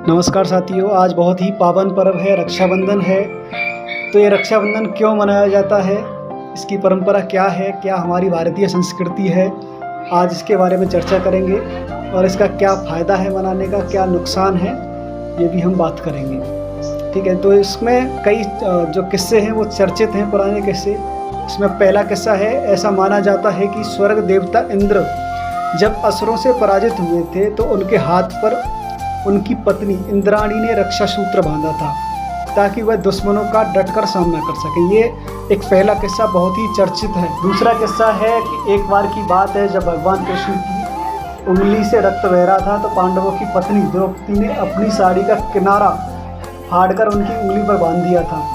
नमस्कार साथियों, आज बहुत ही पावन पर्व है, रक्षाबंधन है। तो ये रक्षाबंधन क्यों मनाया जाता है, इसकी परंपरा क्या है, क्या हमारी भारतीय संस्कृति है, आज इसके बारे में चर्चा करेंगे। और इसका क्या फ़ायदा है मनाने का, क्या नुकसान है, ये भी हम बात करेंगे। ठीक है, तो इसमें कई जो किस्से हैं वो चर्चित हैं, पुराने किस्से। इसमें पहला किस्सा है, ऐसा माना जाता है कि स्वर्ग देवता इंद्र जब असुरों से पराजित हुए थे तो उनके हाथ पर उनकी पत्नी इंद्राणी ने रक्षा सूत्र बांधा था ताकि वह दुश्मनों का डटकर सामना कर सके। ये एक पहला किस्सा बहुत ही चर्चित है। दूसरा किस्सा है कि एक बार की बात है, जब भगवान कृष्ण की उंगली से रक्त बह रहा था तो पांडवों की पत्नी द्रौपदी ने अपनी साड़ी का किनारा फाड़कर उनकी उंगली पर बांध दिया था।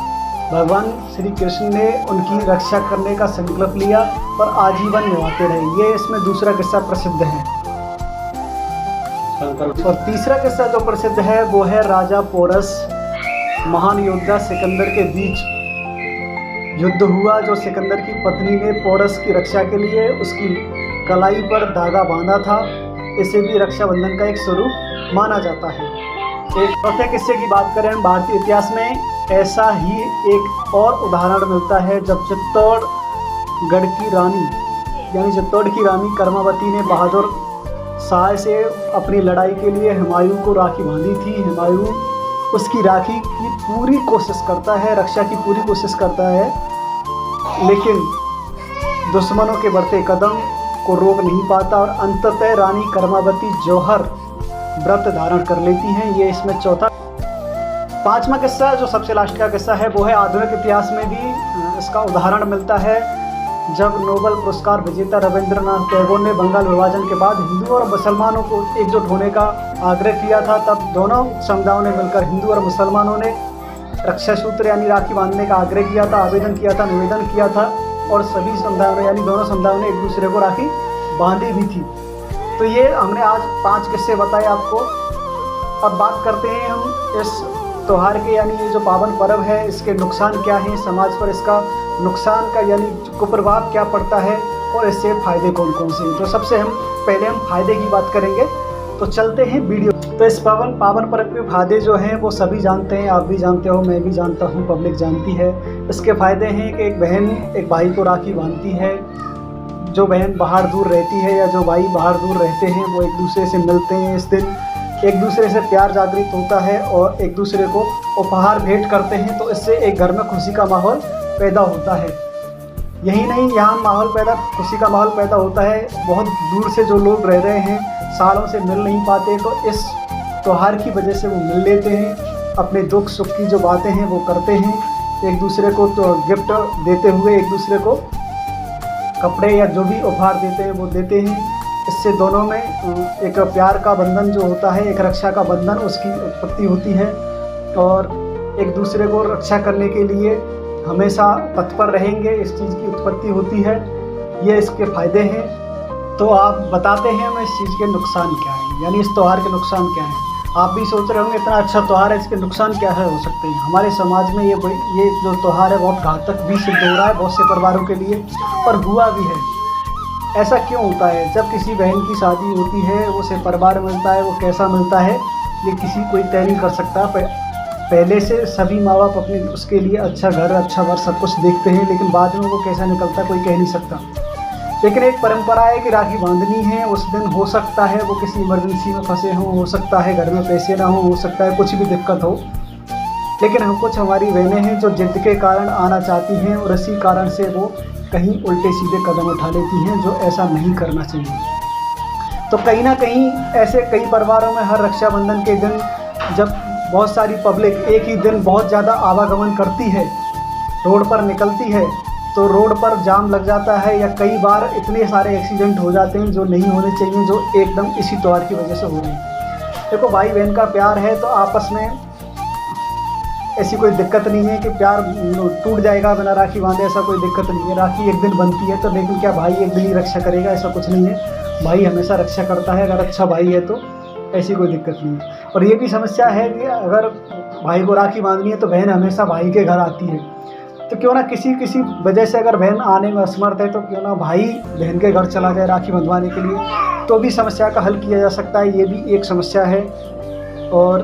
भगवान श्री कृष्ण ने उनकी रक्षा करने का संकल्प लिया और आजीवन निभाते रहे। ये इसमें दूसरा किस्सा प्रसिद्ध है। और तीसरा किस्सा जो प्रसिद्ध है वो है राजा पोरस महान योद्धा सिकंदर के बीच युद्ध हुआ। जो सिकंदर की पत्नी ने पोरस की रक्षा के लिए उसकी कलाई पर धागा बांधा था। इसे भी रक्षाबंधन का एक स्वरूप माना जाता है। एक चौथे किस्से की बात करें हम, भारतीय इतिहास में ऐसा ही एक और उदाहरण मिलता है जब चित्तौड़गढ़ की रानी यानी चित्तौड़ की रानी कर्मावती ने बहादुर शाह से अपनी लड़ाई के लिए हुमायूं को राखी बांधी थी। हुमायूं उसकी राखी की पूरी कोशिश करता है, रक्षा की पूरी कोशिश करता है, लेकिन दुश्मनों के बढ़ते कदम को रोक नहीं पाता और अंततः रानी कर्मावती जौहर व्रत धारण कर लेती हैं। ये इसमें चौथा। पांचवा किस्सा जो सबसे लास्ट का किस्सा है वो है आधुनिक इतिहास में भी इसका उदाहरण मिलता है। जब नोबेल पुरस्कार विजेता रविंद्रनाथ टैगोर ने बंगाल विभाजन के बाद हिंदू और मुसलमानों को एकजुट होने का आग्रह किया था, तब दोनों समुदायों ने मिलकर हिंदू और मुसलमानों ने रक्षा सूत्र यानी राखी बांधने का आग्रह किया था, आवेदन किया था, निवेदन किया था और सभी समुदायों ने यानी दोनों समुदायों ने एक दूसरे को राखी बांधी भी थी। तो ये हमने आज 5 किस्से बताए आपको। अब बात करते हैं हम इस त्यौहार के यानी ये जो पावन पर्व है इसके नुकसान क्या हैं, समाज पर इसका नुकसान का यानी कुप्रभाव क्या पड़ता है और इससे फ़ायदे कौन कौन से हैं। तो सबसे पहले हम फ़ायदे की बात करेंगे। तो चलते हैं वीडियो। तो इस पावन पर्व के फ़ायदे जो हैं वो सभी जानते हैं, आप भी जानते हो, मैं भी जानता हूँ, पब्लिक जानती है। इसके फ़ायदे हैं कि एक बहन एक भाई को राखी बांधती है। जो बहन बाहर दूर रहती है या जो भाई बाहर दूर रहते हैं वो एक दूसरे से मिलते हैं। इस दिन एक दूसरे से प्यार जागृत होता है और एक दूसरे को उपहार भेंट करते हैं। तो इससे एक घर में खुशी का माहौल पैदा होता है। यही नहीं, यहाँ खुशी का माहौल पैदा होता है। बहुत दूर से जो लोग रह रहे हैं, सालों से मिल नहीं पाते, तो इस त्यौहार की वजह से वो मिल लेते हैं। अपने दुख सुख की जो बातें हैं वो करते हैं, एक दूसरे को तो गिफ्ट देते हुए एक दूसरे को कपड़े या जो भी उपहार देते हैं वो देते हैं। इससे दोनों में एक प्यार का बंधन जो होता है, एक रक्षा का बंधन, उसकी उत्पत्ति होती है और एक दूसरे को रक्षा करने के लिए हमेशा तत्पर रहेंगे, इस चीज़ की उत्पत्ति होती है। ये इसके फ़ायदे हैं। तो आप बताते हैं हमें इस चीज़ के नुकसान क्या है, यानी इस त्यौहार के नुकसान क्या हैं। आप भी सोच रहे होंगे इतना अच्छा त्यौहार है, इसके नुकसान क्या है हो सकते हैं। हमारे समाज में ये जो त्यौहार है बहुत घातक भी सिद्ध हो रहा है बहुत से परिवारों के लिए, और हुआ भी है। ऐसा क्यों होता है? जब किसी बहन की शादी होती है, उसे परिवार मिलता है, वो कैसा मिलता है ये किसी कोई तय नहीं कर सकता। पहले से सभी माँ बाप अपने उसके लिए अच्छा घर, अच्छा वर सब कुछ देखते हैं, लेकिन बाद में वो कैसा निकलता कोई कह नहीं सकता। लेकिन एक परंपरा है कि राखी बांधनी है। उस दिन हो सकता है वो किसी इमरजेंसी में फंसे हों, हो सकता है घर में पैसे ना हो सकता है कुछ भी दिक्कत हो, लेकिन हम कुछ हमारी बहनें हैं जो जिद के कारण आना चाहती हैं और इसी कारण से वो कहीं उल्टे सीधे कदम उठा लेती हैं, जो ऐसा नहीं करना चाहिए। तो कहीं ना कहीं ऐसे कई परिवारों में हर रक्षाबंधन के दिन जब बहुत सारी पब्लिक एक ही दिन बहुत ज़्यादा आवागमन करती है, रोड पर निकलती है, तो रोड पर जाम लग जाता है या कई बार इतने सारे एक्सीडेंट हो जाते हैं जो नहीं होने चाहिए, जो एकदम इसी त्यौहार की वजह से हो रहे हैं। देखो, भाई बहन का प्यार है तो आपस में ऐसी कोई दिक्कत नहीं है कि प्यार टूट जाएगा बिना राखी बांधे, ऐसा कोई दिक्कत नहीं है। राखी एक दिन बनती है तो, लेकिन क्या भाई एक दिन ही रक्षा करेगा? ऐसा कुछ नहीं है, भाई हमेशा रक्षा करता है। अगर अच्छा भाई है तो ऐसी कोई दिक्कत नहीं है। और ये भी समस्या है कि अगर भाई को राखी बांधनी है तो बहन हमेशा भाई के घर आती है। तो क्यों ना किसी वजह से अगर बहन आने में असमर्थ है तो क्यों ना भाई बहन के घर चला जाए राखी बंधवाने के लिए, तो भी समस्या का हल किया जा सकता है। ये भी एक समस्या है। और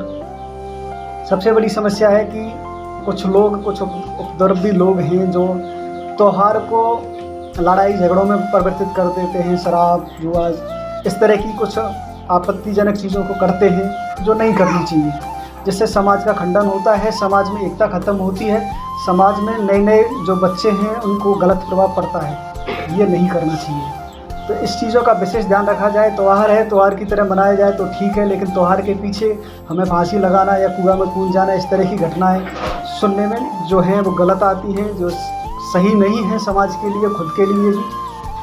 सबसे बड़ी समस्या है कि कुछ लोग, कुछ उपद्रवी लोग हैं जो त्यौहार को लड़ाई झगड़ों में परिवर्तित कर देते हैं। शराब, जुआ, इस तरह की कुछ आपत्तिजनक चीज़ों को करते हैं जो नहीं करनी चाहिए, जिससे समाज का खंडन होता है, समाज में एकता खत्म होती है, समाज में नए नए जो बच्चे हैं उनको गलत प्रभाव पड़ता है। ये नहीं करना चाहिए। तो इस चीज़ों का विशेष ध्यान रखा जाए। त्यौहार है, त्यौहार की तरह मनाया जाए तो ठीक है, लेकिन त्यौहार के पीछे हमें फांसी लगाना या कुआं में कूद जाना, इस तरह की घटनाएं सुनने में जो हैं वो गलत आती हैं, जो सही नहीं है समाज के लिए, खुद के लिए भी।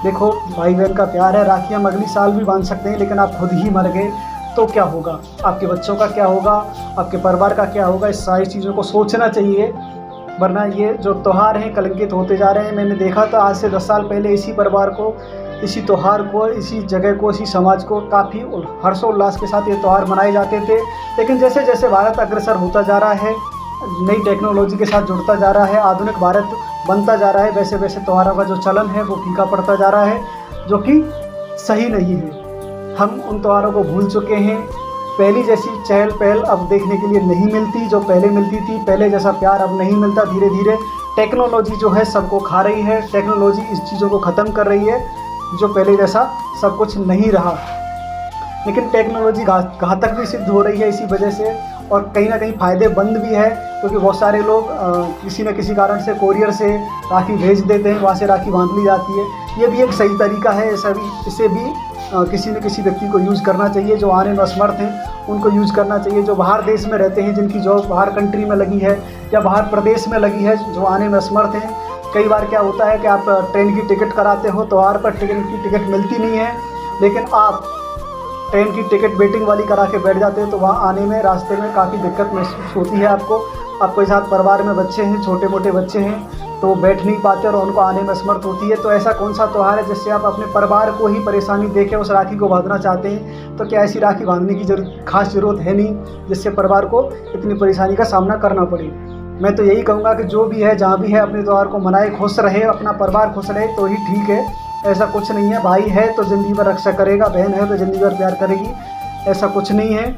देखो, भाई बहन का प्यार है, राखी हम अगली साल भी बांध सकते हैं, लेकिन आप खुद ही मर गए तो क्या होगा, आपके बच्चों का क्या होगा, आपके परिवार का क्या होगा। इस सारी चीज़ों को सोचना चाहिए, वरना ये जो त्यौहार हैं कलंकित होते जा रहे हैं। मैंने देखा था आज से 10 साल पहले इसी परिवार को, इसी त्यौहार को, इसी जगह को, इसी समाज को काफ़ी हर्षोल्लास के साथ ये त्यौहार मनाए जाते थे। लेकिन जैसे जैसे भारत अग्रसर होता जा रहा है, नई टेक्नोलॉजी के साथ जुड़ता जा रहा है, आधुनिक भारत बनता जा रहा है, वैसे वैसे त्यौहारों का जो चलन है वो फीका पड़ता जा रहा है, जो कि सही नहीं है। हम उन त्योहारों को भूल चुके हैं। पहली जैसी चहल पहल अब देखने के लिए नहीं मिलती, जो पहले मिलती थी। पहले जैसा प्यार अब नहीं मिलता। धीरे धीरे टेक्नोलॉजी जो है सबको खा रही है, टेक्नोलॉजी इस चीज़ों को ख़त्म कर रही है, जो पहले जैसा सब कुछ नहीं रहा। लेकिन टेक्नोलॉजी घातक भी सिद्ध हो रही है इसी वजह से, और कहीं ना कहीं फ़ायदेमंद भी है, क्योंकि बहुत सारे लोग किसी न किसी कारण से कोरियर से राखी भेज देते हैं, वहाँ से राखी बांध ली जाती है। ये भी एक सही तरीका है। इसे भी किसी न किसी व्यक्ति को यूज़ करना चाहिए। जो आने में असमर्थ हैं उनको यूज़ करना चाहिए। जो बाहर देश में रहते हैं, जिनकी जॉब बाहर कंट्री में लगी है या बाहर प्रदेश में लगी है, जो आने में असमर्थ हैं। कई बार क्या होता है कि आप ट्रेन की टिकट कराते हो, त्यौहार पर ट्रेन की टिकट मिलती नहीं है, लेकिन आप ट्रेन की टिकट वेटिंग वाली करा के बैठ जाते हैं, तो वहाँ आने में रास्ते में काफ़ी दिक्कत महसूस होती है आपको। आपके साथ परिवार में बच्चे हैं, छोटे मोटे बच्चे हैं, तो वो बैठ नहीं पाते और उनको आने में असमर्थ होती है। तो ऐसा कौन सा त्यौहार है जिससे आप अपने परिवार को ही परेशानी देके उस राखी को बांधना चाहते हैं? तो क्या ऐसी राखी बांधने की खास ज़रूरत है नहीं, जिससे परिवार को इतनी परेशानी का सामना करना पड़े। मैं तो यही कहूँगा कि जो भी है, जहाँ भी है, अपने त्यौहार को मनाए, खुश रहे, अपना परिवार खुश रहे तो ही ठीक है। ऐसा कुछ नहीं है। भाई है तो ज़िंदगी भर रक्षा करेगा, बहन है तो ज़िंदगी भर प्यार करेगी, ऐसा कुछ नहीं है।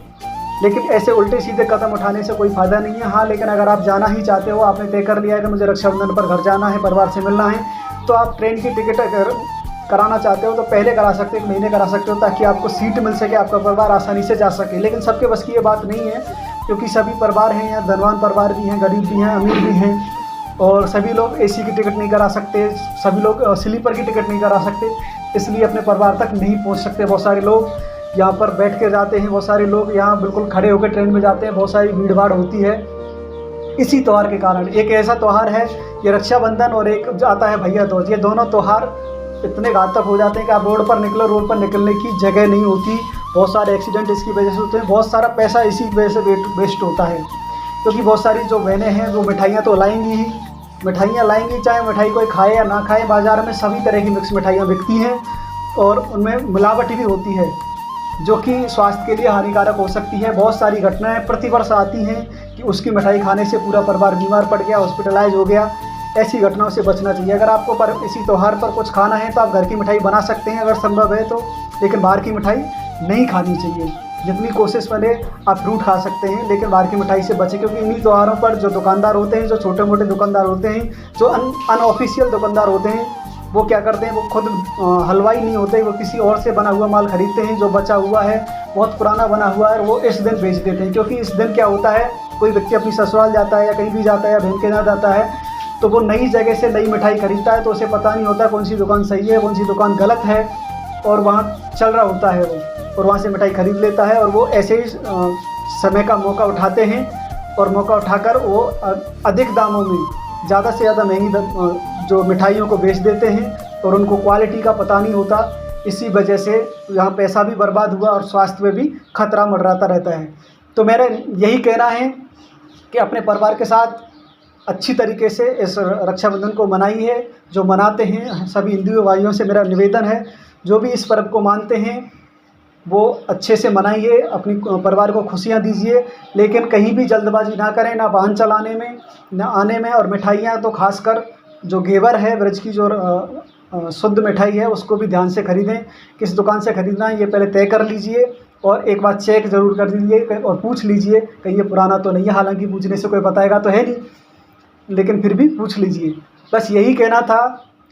लेकिन ऐसे उल्टे सीधे कदम उठाने से कोई फ़ायदा नहीं है। हाँ, लेकिन अगर आप जाना ही चाहते हो, आपने तय कर लिया है कि मुझे रक्षाबंधन पर घर जाना है, परिवार से मिलना है, तो आप ट्रेन की टिकट अगर कराना चाहते हो तो पहले करा सकते हो, 1 महीने करा सकते हो, ताकि आपको सीट मिल सके, आपका परिवार आसानी से जा सके। लेकिन सबके बस की ये बात नहीं है, क्योंकि सभी परिवार हैं, यहाँ धनवान परिवार भी हैं, गरीब भी हैं, अमीर भी हैं, और सभी लोग AC की टिकट नहीं करा सकते, सभी लोग स्लीपर की टिकट नहीं करा सकते, इसलिए अपने परिवार तक नहीं पहुँच सकते। बहुत सारे लोग यहाँ पर बैठ के जाते हैं, बहुत सारे लोग यहाँ बिल्कुल खड़े होकर ट्रेन में जाते हैं, बहुत सारी भीड़ भाड़ होती है इसी त्यौहार के कारण। एक ऐसा त्यौहार है ये रक्षाबंधन, और एक आता है भैया दूज। ये दोनों त्यौहार इतने घातक हो जाते हैं कि आप रोड पर निकलो, रोड पर निकलने की जगह नहीं होती। बहुत सारे एक्सीडेंट इसकी वजह से होते हैं, बहुत सारा पैसा इसी वजह से वेस्ट होता है, क्योंकि बहुत सारी जो बहनें हैं वो मिठाइयाँ तो लाएंगी ही, मिठाइयाँ लाएंगी, चाहे मिठाई कोई खाए या ना खाए। बाज़ार में सभी तरह की मिक्स मिठाइयाँ बिकती हैं और उनमें मिलावट भी होती है, जो कि स्वास्थ्य के लिए हानिकारक हो सकती है। बहुत सारी घटनाएं प्रतिवर्ष आती हैं कि उसकी मिठाई खाने से पूरा परिवार बीमार पड़ गया, हॉस्पिटलाइज हो गया। ऐसी घटनाओं से बचना चाहिए। अगर आपको इसी त्यौहार पर कुछ खाना है तो आप घर की मिठाई बना सकते हैं अगर संभव है तो, लेकिन बाहर की मिठाई नहीं खानी चाहिए। जितनी कोशिश बने आप फ्रूट खा सकते हैं, लेकिन बाहर की मिठाई से बचें, क्योंकि इन्हीं त्योहारों पर जो दुकानदार होते हैं, जो छोटे मोटे दुकानदार होते हैं, जो अनऑफिशियल दुकानदार होते हैं, वो क्या करते हैं, वो खुद हलवाई नहीं होते, वो किसी और से बना हुआ माल खरीदते हैं, जो बचा हुआ है, बहुत पुराना बना हुआ है, वो इस दिन बेच देते हैं। क्योंकि इस दिन क्या होता है, कोई व्यक्ति अपनी ससुराल जाता है या कहीं भी जाता है या बहन के यहाँ जाता है, तो वो नई जगह से नई मिठाई खरीदता है, तो उसे पता नहीं होता कौन सी दुकान सही है, कौन सी दुकान गलत है, और वहाँ चल रहा होता है वो, और वहाँ से मिठाई खरीद लेता है। और वो ऐसे ही समय का मौका उठाते हैं, और मौका उठाकर वो अधिक दामों में ज़्यादा से ज़्यादा महंगी जो मिठाइयों को बेच देते हैं, और उनको क्वालिटी का पता नहीं होता। इसी वजह से यहाँ पैसा भी बर्बाद हुआ और स्वास्थ्य में भी खतरा मंडराता रहता है। तो मेरा यही कहना है कि अपने परिवार के साथ अच्छी तरीके से इस रक्षाबंधन को मनाइए। जो मनाते हैं सभी हिंदू भाइयों से मेरा निवेदन है, जो भी इस पर्व को मानते हैं वो अच्छे से मनाइए, अपनी परिवार को खुशियाँ दीजिए, लेकिन कहीं भी जल्दबाजी ना करें, ना वाहन चलाने में, ना आने में। और मिठाइयाँ तो खासकर जो घेवर है, ब्रज की जो शुद्ध मिठाई है, उसको भी ध्यान से ख़रीदें। किस दुकान से ख़रीदना है ये पहले तय कर लीजिए, और एक बार चेक ज़रूर कर लीजिए और पूछ लीजिए कहीं ये पुराना तो नहीं है। हालांकि पूछने से कोई बताएगा तो है नहीं, लेकिन फिर भी पूछ लीजिए। बस यही कहना था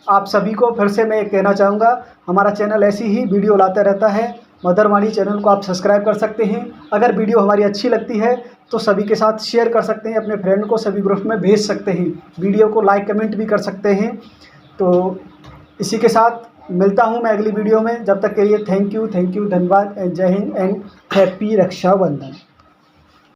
आप सभी को। फिर से मैं कहना चाहूँगा, हमारा चैनल ऐसी ही वीडियो लाता रहता है। मदरवाणी चैनल को आप सब्सक्राइब कर सकते हैं। अगर वीडियो हमारी अच्छी लगती है तो सभी के साथ शेयर कर सकते हैं, अपने फ्रेंड को सभी ग्रुप में भेज सकते हैं, वीडियो को लाइक कमेंट भी कर सकते हैं। तो इसी के साथ मिलता हूँ मैं अगली वीडियो में। जब तक के लिए थैंक यू, धन्यवाद, जय हिंद एंड हैप्पी रक्षाबंधन।